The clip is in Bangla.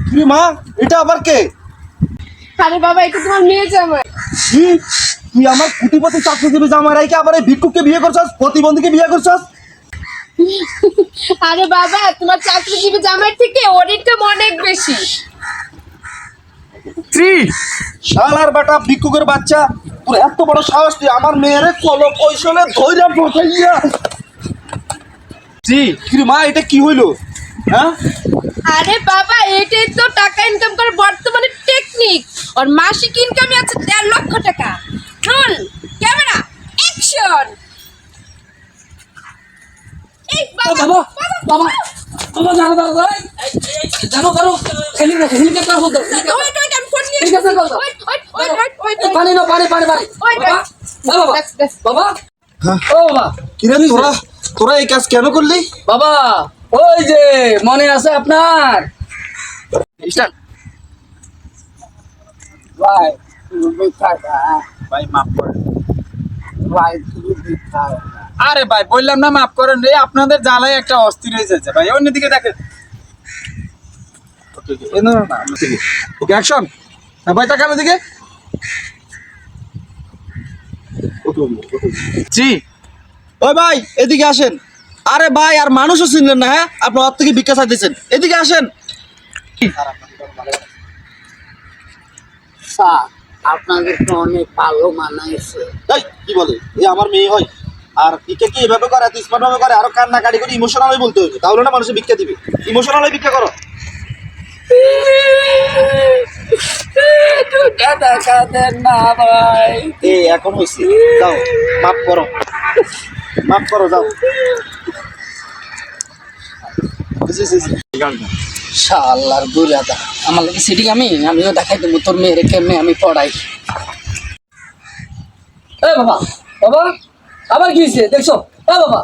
কি মা, এটা আবার কে? আরে বাবা, এটা তোমার মেয়ে জামাই। কি, তুই আমার কোটিপতি চাকরিজীবী জামাই রাইকে আবার এই ভিক্ষুককে বিয়ে করছস, প্রতিবন্ধীকে বিয়ে করছস? আরে বাবা, তোমার চাকরিজীবী জামাইয়ের থেকে ওর ইনকাম অনেক বেশি। শালার বেটা ভিক্ষুকের বাচ্চা, তোর এত বড় সাহস, তুই আমার মেয়েরে কলম কৌশলে ধইরা বসাইয়া। জি কি মা, এটা কি হইলো? হ্যাঁ, আরে বাবা, এটাই তো টাকা ইনকাম করার বর্তমানে টেকনিক। আর মাসিক ইনকামে আছে 1.5 লক্ষ টাকা। Roll camera action. এই বাবা বাবা বাবা বাবা জানো জানো জানো হেলিকপ্টার বলতো ওয়েট ওয়েট, আমি ফোন নিয়ে ঠিক আছে, বলো। ওয়েট পানি না পানি পানি পানি বাবা বাবা বাবা হ্যাঁ। ও বাবা কিরে তোরা তোরা এই কাজ কেন করলি? বাবা ওই যে মনে আছে আপনার স্টার্ট। ভাই ভাই মাফ করেন। ভাই আরে ভাই বললাম না মাফ করেন রে, আপনাদের জ্বালাই একটা অস্থির হয়ে যাচ্ছে ভাই। অন্যদিকে দেখেন। না না না, ওকে অ্যাকশন। হ্যাঁ ভাই, তাকান ওদিকে। জি ওই ভাই, এদিকে আসেন। আরে ভাই, আর মানুষও চিনলেন না? হ্যাঁ, আপনি ওর থেকে ভিক্ষা চাইতেছেন, এদিকে আসেন। স্যার আপনাদের তো অনেক ভালো মানাইছে। এই কি বলে, এ আমার মেয়ে হয়? আর ভিক্ষা কি এভাবে করে, এত স্মার্ট ভাবে করে? আরো কান্নাকাটি করে ইমোশনাল হয়ে বলতে হবে, তাহলে না মানুষে ভিক্ষা দিবে। ইমোশনাল হয়ে ভিক্ষা করো। টাকা দেন না ভাই। এ এখন হয়েছে, যাও মাফ করো, মাফ করো, যাও। শালার বুড়াদা আমার লাগে সিটিং আমিও দেখাই দেবো তোর মেয়েরে কেমনে আমি পড়াই। এ বাবা বাবা আবার কি হয়েছে দেখছো? এ বাবা